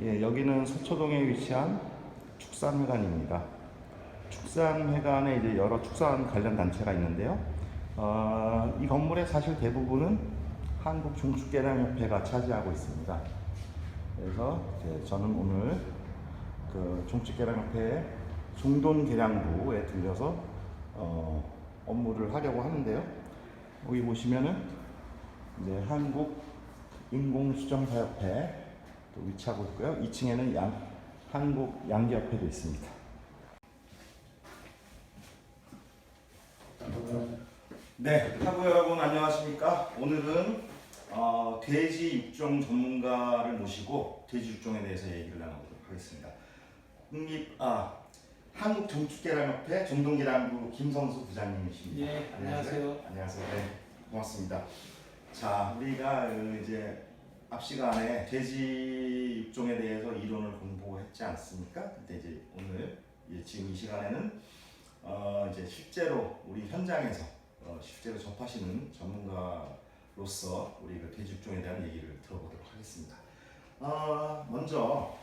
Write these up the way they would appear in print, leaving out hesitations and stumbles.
예, 여기는 서초동에 위치한 축산회관입니다. 축산회관에 이제 여러 축산 관련 단체가 있는데요. 이 건물의 사실 대부분은 한국종축계량협회가 차지하고 있습니다. 그래서 저는 오늘 그 종축계량협회 중동계량부에 들려서 업무를 하려고 하는데요. 여기 보시면은 이제 한국인공수정사협회 위치하고 있고요. 2층에는 한국양기협회도 있습니다. 네, 타부 여러분 안녕하십니까? 오늘은 돼지 육종 전문가를 모시고 돼지 육종에 대해서 얘기를 나눠보도록 하겠습니다. 한국종축계량협회 중동계량부 김성수 부장님이십니다. 예, 안녕하세요. 안녕하세요. 네, 고맙습니다. 자, 우리가 이제 앞 시간에 돼지 육종에 대해서 이론을 공부했지 않습니까? 근데 이제 오늘 지금 이 시간에는 이제 실제로 우리 현장에서 실제로 접하시는 전문가로서 우리 그 돼지 육종에 대한 얘기를 들어보도록 하겠습니다. 먼저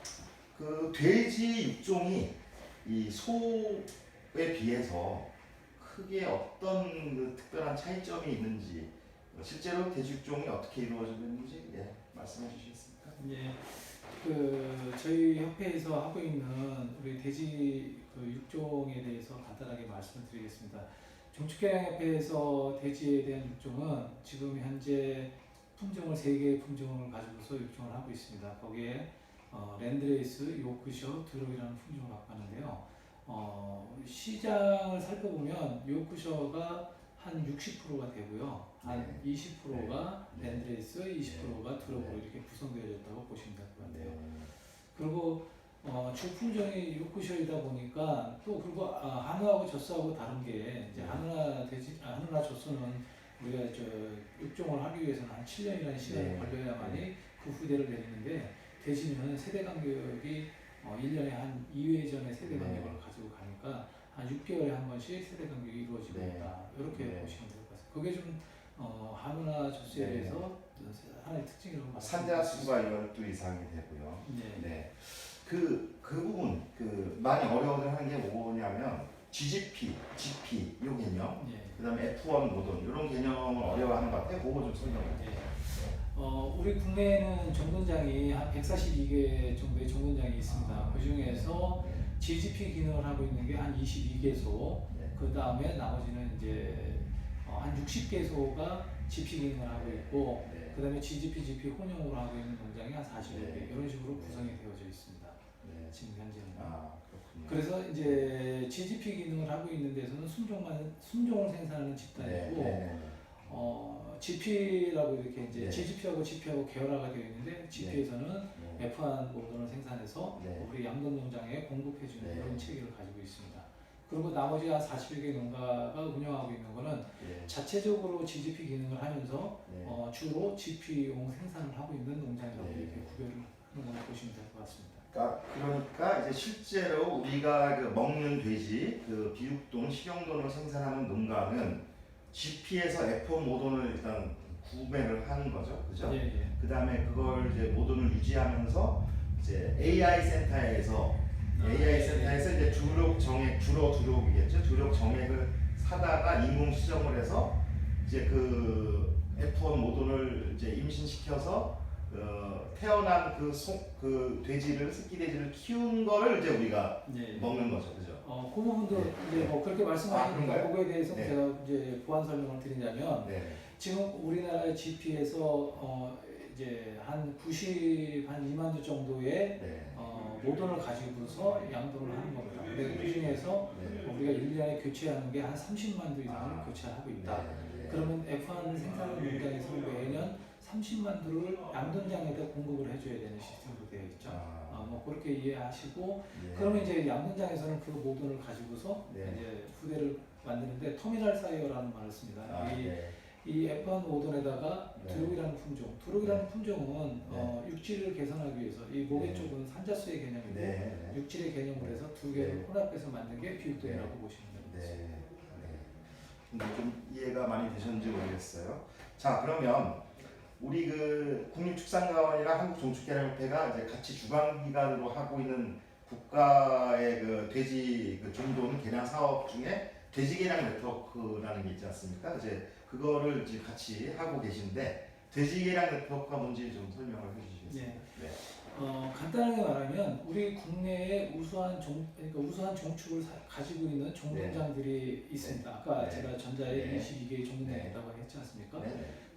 그 돼지 육종이 이 소에 비해서 크게 어떤 그 특별한 차이점이 있는지, 실제로 돼지 육종이 어떻게 이루어지는지 말씀해 주시겠습니까? 예, 저희 협회에서 하고 있는 우리 돼지 육종에 대해서 간단하게 말씀을 드리겠습니다. 종축계량협회에서 돼지에 대한 육종은 지금 현재 품종을 3개의 품종을 가지고서 육종을 하고 있습니다. 거기에 랜드레이스, 요크셔, 드록이라는 품종을 갖고 하는데요. 시장을 살펴보면 요크셔가 한 60%가 되고요. 한 20%가 랜드레이스, 20%가 드록으로 이렇게 구성되어졌다고 보시면 될 것 같아요. 그리고 주 품종이 요크셔이다 보니까 또 그리고 한우하고 젖소하고 다른 게 이제 한우나 젖소는 우리가 육종을 하기 위해서는 한 7년이라는 시간이 걸려야만이 그 후대를 내리는데 돼지는 세대 간격이 1년에 한 2회 전에 세대 간격을 가지고 가니까 한 6개월에 한 번씩 세대 간격이 이루어지고 있다. 이렇게 보시면 될 것 같습니다. 그게 좀 한우나 젖소에 대해서 하나의 특징이라고 말씀드립니다. 산자 수가 12 이상이 되고요. 네. 그 부분 많이 어려워하는 게 뭐냐면 GGP, GP 이 개념, 그다음에 F1 모던 이런 개념을 어려워하는 것 같아요. 그거 좀 설명해 주세요. 우리 국내에는 정돈장이 한 142개 정도의 정돈장이 있습니다. 그 중에서 GGP 기능을 하고 있는 게 한 22개소, 그 다음에 나머지는 이제 한 60개소가 GP 기능을 하고 있고, 그 다음에 GGP, GP 혼용으로 하고 있는 농장이 한 45개, 이런 식으로 구성이 되어져 있습니다. 지금 현재는. 그렇군요. 그래서 이제 GGP 기능을 하고 있는 데서는 순종을 생산하는 집단이고, GP라고 이렇게 이제 GGP하고 GP하고 계열화가 되어 있는데, GP에서는 F1 모던을 생산해서 우리 양돈 농장에 공급해주는 그런 체계를 가지고 있습니다. 그리고 나머지 한 41개 농가가 운영하고 있는 거는 자체적으로 GGP 기능을 하면서 주로 GP용 생산을 하고 있는 농장이라고 이렇게 구별을 하는 걸로 보시면 될 것 같습니다. 그러니까 이제 실제로 우리가 먹는 돼지, 비육돈, 식용돈을 생산하는 농가는 GP에서 F1 모돈을 일단 구매를 하는 거죠, 그죠? 그 다음에 그걸 이제 모돈을 유지하면서 이제 AI 센터에서 이제 주로 두록이겠죠. 두록 정액을 사다가 인공 시정을 해서 이제 그 F1 모돈을 이제 임신시켜서 태어난 그 돼지를, 새끼 돼지를 키운 거를 이제 우리가 먹는 거죠, 그죠? 그 부분도 이제 뭐 그렇게 말씀하시니까 그거에 대해서 제가 이제 보완 설명을 드리자면 지금 우리나라 GP에서 이제 한 2만 주 정도의 모돈을 가지고서 양도를 하는 겁니다. 근데 그 중에서 우리가 1년에 교체하는 게 한 30만 주 이상을 교체하고 있다. 그러면 F1 생산하는 농장에서 매년 30만 두를 양돈장에다 공급을 해줘야 되는 시스템으로 되어 있죠. 뭐 그렇게 이해하시고, 그러면 이제 양돈장에서는 그 모돈을 가지고서 이제 후대를 만드는데 터미널 사이어라는 말을 씁니다. 이 F1 모돈에다가 두록이라는 품종, 두록이라는 품종은 육질을 개선하기 위해서 이 목의 쪽은 산자수의 개념이고 육질의 개념을 해서 두 개를 혼합해서 만든 게 비육돈이라고 보시면 됩니다. 좀 이해가 많이 되셨는지 모르겠어요. 자, 그러면 우리 그 국립축산가원이랑 한국종축개량협회가 이제 같이 주관기관으로 하고 있는 국가의 그 돼지 그 종돈 개량 사업 중에 돼지 개량 네트워크라는 게 있지 않습니까? 이제 그거를 이제 같이 하고 계신데 돼지 개량 네트워크가 뭔지 좀 설명을 해주시겠어요? 네. 간단하게 말하면 우리 국내에 그러니까 우수한 종축을 가지고 있는 종동장들이 있습니다. 아까 제가 전자에 22개의 종동장이 있다고 했지 않습니까?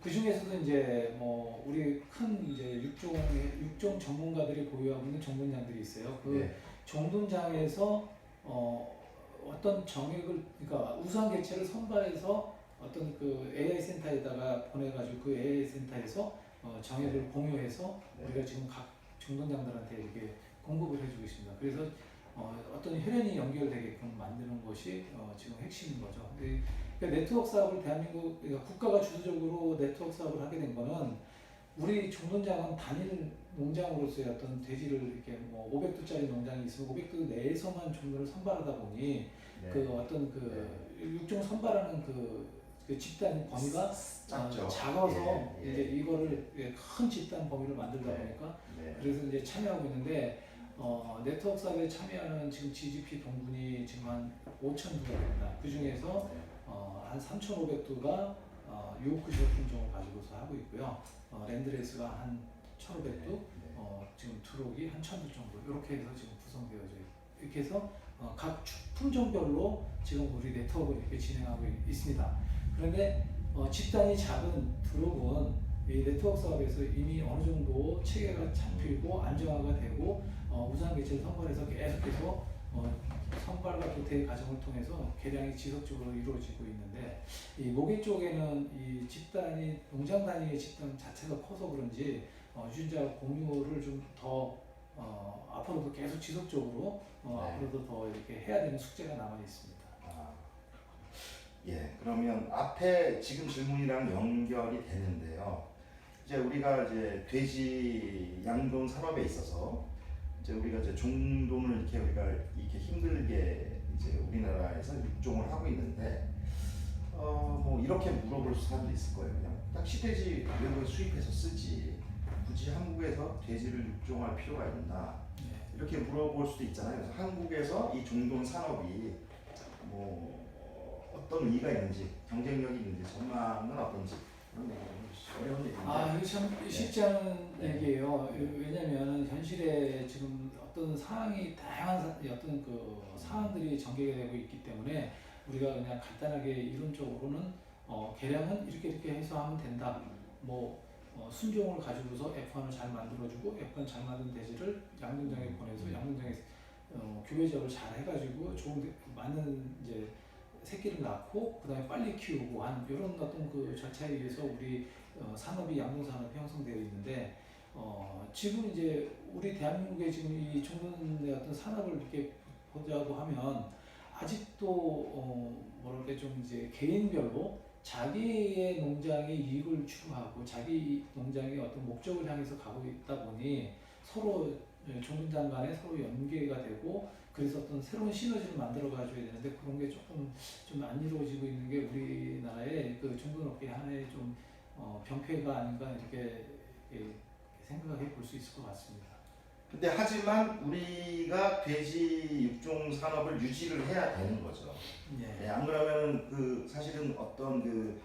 그 중에서도 이제 뭐 우리 큰 이제 육종 전문가들이 보유하고 있는 종동장들이 있어요. 그 종동장에서 어떤 정액을 그러니까 우수한 개체를 선발해서 어떤 그 AI 센터에다가 보내가지고 그 AI 센터에서 정액을 공유해서 우리가 지금 각 중동장들한테 이렇게 공급을 해주고 있습니다. 그래서 어떤 혈연이 연결되게끔 만드는 것이 지금 핵심인 거죠. 그러니까 네트워크 사업을 대한민국 그러니까 국가가 주도적으로 네트워크 사업을 하게 된 거는 우리 중동장은 단일 농장으로서의 어떤 돼지를 이렇게 뭐 500도짜리 농장이 있으면 500도 내에서만 종류를 선발하다 보니 그 어떤 그 육종 선발하는 그 집단 범위가 작아서 이제 이거를 큰 집단 범위를 만들다 보니까 그래서 이제 참여하고 있는데 네트워크 사업에 참여하는 지금 GGP 동분이 지금 한 5,000두가 됩니다. 그 중에서 한 3,500두가 유오크 지역 품종을 가지고서 하고 있고요. 랜드레스가 한 1,500두, 지금 트록이 한 1,000두 정도 이렇게 해서 지금 구성되어져 있고 이렇게 해서 각 품종별로 지금 우리 네트워크를 이렇게 진행하고 있습니다. 그런데 집단이 작은 트록은 이 네트워크 사업에서 이미 어느 정도 체계가 잡히고 안정화가 되고 우수한 개체를 선발해서 계속해서 선발과 도태 과정을 통해서 개량이 지속적으로 이루어지고 있는데 이 모계 쪽에는 이 집단이 농장 단위의 집단 자체가 커서 그런지 유전자 공유를 좀 더 앞으로도 계속 지속적으로 앞으로도 더 이렇게 해야 되는 숙제가 남아 있습니다. 예, 그러면 앞에 지금 질문이랑 연결이 되는데요. 이제 우리가 이제 돼지 양돈 산업에 있어서 이제 우리가 이제 종돈을 이렇게 힘들게 이제 우리나라에서 육종을 하고 있는데 뭐 이렇게 물어볼 사람도 있을 거예요. 그냥 딱 시돼지 외국에서 수입해서 쓰지 굳이 한국에서 돼지를 육종할 필요가 있나 이렇게 물어볼 수도 있잖아요. 그래서 한국에서 이 종돈 산업이 뭐 어떤 의의가 있는지 경쟁력이 있는지 전망은 어떤지 그런 어려운 얘기인데 이게 참 쉽지 않은 얘기예요. 왜냐하면 현실에 지금 어떤 상황이 다양한 어떤 그 상황들이 전개가 되고 있기 때문에 우리가 그냥 간단하게 이론적으로는 개량은 이렇게 해서 하면 된다. 뭐 순종을 가지고서 F1을 잘 만들어주고 F1 잘 만든 돼지를 양동장에 보내서 양동장에 교배적으로 잘 해가지고 좋은 많은 이제 새끼를 낳고 그다음에 빨리 키우고 한 이런 어떤 그 절차에 의해서 우리 산업이 양동 산업이 형성되어 있는데 지금 이제 우리 대한민국의 지금 이 종론의 어떤 산업을 이렇게 보자고 하면 아직도 뭐랄까 좀 이제 개인별로 자기의 농장의 이익을 추구하고 자기 농장의 어떤 목적을 향해서 가고 있다 보니 서로 종분장 간에 서로 연계가 되고 그래서 어떤 새로운 시너지를 만들어 가줘야 되는데 그런 게 조금 좀 안 이루어지고 있는 게 우리나라의 그 종분업계 하나의 좀 병폐가 아닌가 이렇게 생각해 볼 수 있을 것 같습니다. 근데 하지만 우리가 돼지 육종 산업을 유지를 해야 되는 거죠. 안 그러면 그 사실은 어떤 그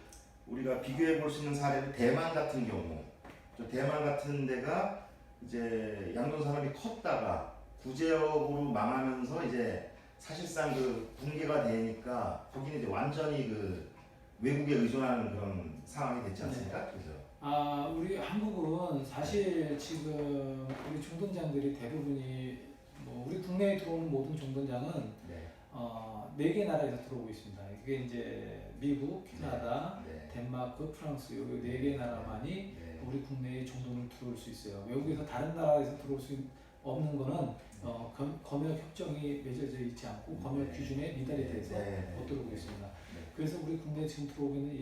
우리가 비교해 볼 수 있는 사례는 대만 같은 경우, 대만 같은 데가 이제 양돈 산업이 컸다가 구제역으로 망하면서 이제 사실상 그 붕괴가 되니까 거기는 이제 완전히 그 외국에 의존하는 그런 상황이 됐지 않습니까? 그죠? 우리 한국은 사실 지금 우리 종돈장들이 대부분이 뭐 우리 국내에 들어오는 모든 종돈장은 4개 나라에서 들어오고 있습니다. 이게 이제 미국, 캐나다, 덴마크, 프랑스 이 4개 나라만이 우리 국내에 종돈을 들어올 수 있어요. 외국에서 다른 나라에서 들어올 수 없는 거는 검역 협정이 맺어져 있지 않고 검역 기준에 미달이 돼서 못 들어오고 있습니다. 그래서 우리 국내에 지금 들어오고 있는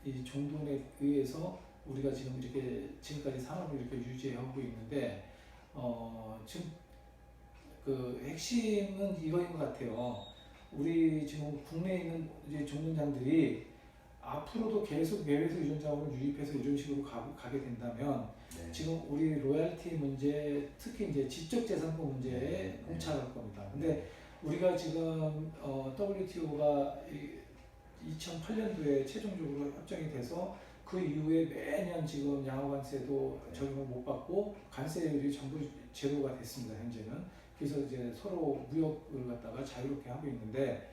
이 종돈에 의해서 우리가 지금 이렇게 지금까지 산업을 이렇게 유지하고 있는데 지금 그 핵심은 이거인 것 같아요. 우리 지금 국내에 있는 이제 종분장들이 앞으로도 계속 내외수 유전 자원을 유입해서 이런 식으로 가게 된다면 네. 지금 우리 로열티 문제, 특히 이제 지적재산권 문제에 봉착할 겁니다. 근데 우리가 지금 WTO가 2008년도에 최종적으로 협정이 돼서 그 이후에 매년 지금 양호관세도 적용을 못 받고 관세율이 전부 제로가 됐습니다. 현재는. 그래서 이제 서로 무역을 갖다가 자유롭게 하고 있는데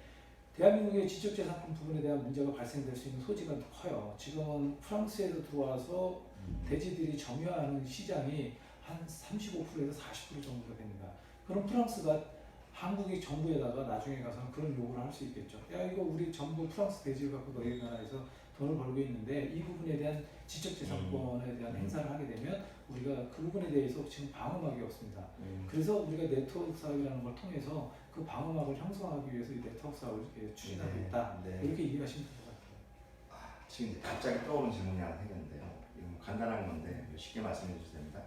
대한민국의 지적재산권 부분에 대한 문제가 발생될 수 있는 소지가 커요. 지금은 프랑스에서 들어와서 돼지들이 점유하는 시장이 한 35%에서 40% 정도가 됩니다. 그럼 프랑스가 한국의 정부에다가 나중에 가서는 그런 요구를 할 수 있겠죠. 야, 이거 우리 전부 프랑스 돼지를 갖고 너희 나라에서 돈을 벌고 있는데 이 부분에 대한 지적재산권에 대한 행사를 하게 되면 우리가 그 부분에 대해서 지금 방어막이 없습니다. 그래서 우리가 네트워크 사업이라는 걸 통해서 그 방어막을 형성하기 위해서 이 네트워크 사업을 이렇게 추진하고 있다. 이렇게 이해하시면 될 것 같아요. 지금 이제 갑자기 떠오른 질문이 하나 생겼는데요. 이건 간단한 건데 쉽게 말씀해 주셔도 됩니다.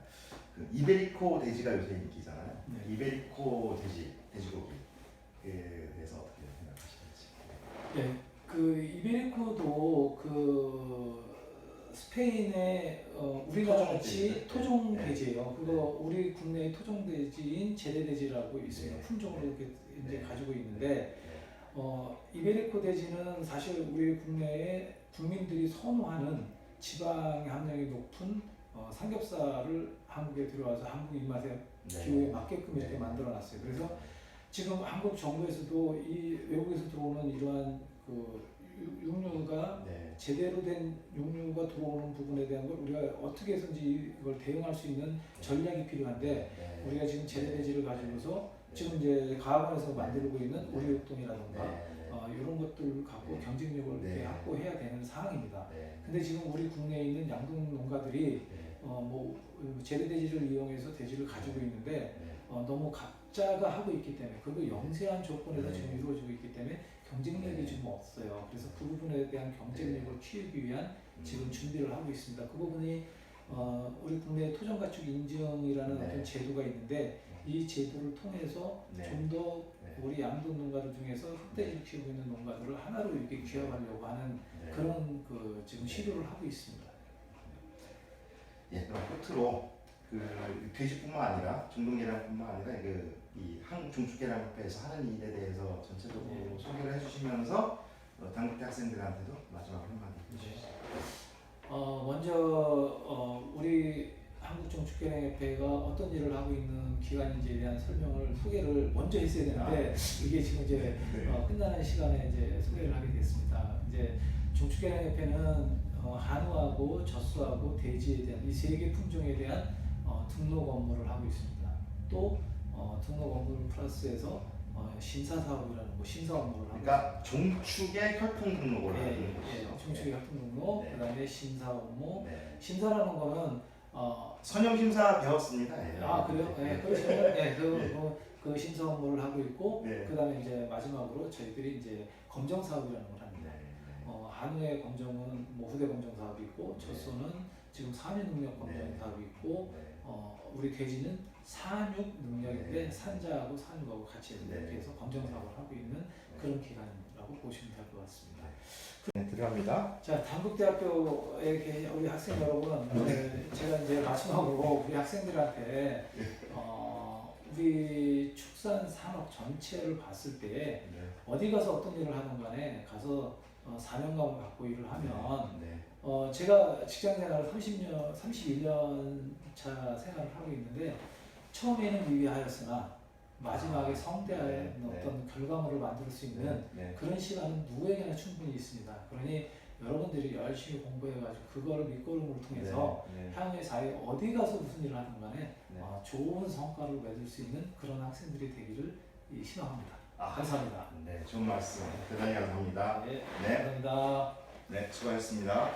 그 이베리코 돼지가 요새 인기잖아요. 네. 이베리코 돼지고기에 대해서 어떻게 생각하시는지. 네, 그 이베리코도 그 스페인의 우리나라 같이 토종 돼지예요. 그거 우리 국내의 토종 돼지인 제대 돼지라고 있습니다. 품종으로 이렇게 이제 가지고 있는데 이베리코 돼지는 사실 우리 국내에 국민들이 선호하는 지방 함량이 높은 삼겹살을 한국에 들어와서 한국 입맛에 기호에 맞게끔 이렇게 만들어놨어요. 그래서 지금 한국 정부에서도 이 외국에서 들어오는 이러한 그 육류가 제대로 된 육류가 들어오는 부분에 대한 걸 우리가 어떻게 해서든지 이걸 대응할 수 있는 전략이 필요한데 우리가 지금 제대 돼지를 가지고서 지금 이제 가학원에서 만들고 있는 오리육동이라든가 이런 것들 갖고 경쟁력을 이렇게 확보해야 되는 상황입니다. 근데 지금 우리 국내에 있는 양동 농가들이 뭐 제대 돼지를 이용해서 돼지를 가지고 있는데 너무 각자가 하고 있기 때문에 그리고 영세한 조건에서 지금 이루어지고 있기 때문에 경쟁력이 지금 없어요. 그래서 그 부분에 대한 경쟁력을 키우기 위한 지금 준비를 하고 있습니다. 그 부분이 우리 국내 토종가축 인증이라는 어떤 제도가 있는데 이 제도를 통해서 좀 더 우리 양돈 농가들 중에서 흑돼지를 키우고 있는 농가들을 하나로 이렇게 귀합하려고 하는 그런 그 지금 시도를 하고 있습니다. 예, 그럼 끝으로 그 돼지뿐만 아니라 중동계량뿐만 아니라 이 한국 중축계량협회에서 하는 일에 대해서 전체적으로 소개를 해주시면서 당국대 학생들한테도 마지막으로 한마디 해주시죠. 먼저 우리 한국중축계량협회가 어떤 일을 하고 있는 기관인지에 대한 설명을 소개를 먼저 했어야 되는데 이게 지금 이제 끝나는 시간에 이제 소개를 하게 됐습니다. 이제 중축계량협회는 한우하고 젖소하고 돼지에 대한 이 세 개 품종에 대한 등록 업무를 하고 있습니다. 또 등록 업무 플러스에서 심사 사업이라는 거 심사 업무를 하고 그러니까 종축의 혈통 등록을 하는 거죠. 종축의 혈통 등록, 그다음에 심사 업무. 심사라는 거는 선형 심사 배웠습니다. 그래요? 그러시면 그 심사 업무를 하고 있고 그다음에 이제 마지막으로 저희들이 이제 검정 사업이라는 걸 합니다. 한우의 검정은 뭐 후대 검정 사업이 있고 젖소는 지금 산육 능력 검정 사업이 있고 우리 돼지는 산육 능력인데 산자하고 산육하고 같이 이렇게 해서 검정 사업을 하고 있는 그런 기관이라고 보시면 될 것 같습니다. 들어갑니다. 자, 단국대학교의 우리 학생 여러분, 제가 이제 마지막으로 우리 학생들한테 우리 축산 산업 전체를 봤을 때 어디 가서 어떤 일을 하든 간에 가서 사명감을 갖고 일을 하면 제가 직장 생활을 31년 차 생활을 하고 있는데 처음에는 미비하였으나 마지막에 성대한 어떤 결과물을 만들 수 있는 그런 시간은 누구에게나 충분히 있습니다. 그러니 여러분들이 열심히 공부해가지고 그거를 밑거름으로 통해서 향후의 사회에 어디 가서 무슨 일을 하든 간에 좋은 성과를 맺을 수 있는 그런 학생들이 되기를 희망합니다. 감사합니다. 네, 좋은 말씀 대단히 감사합니다. 감사합니다. 네, 수고하셨습니다.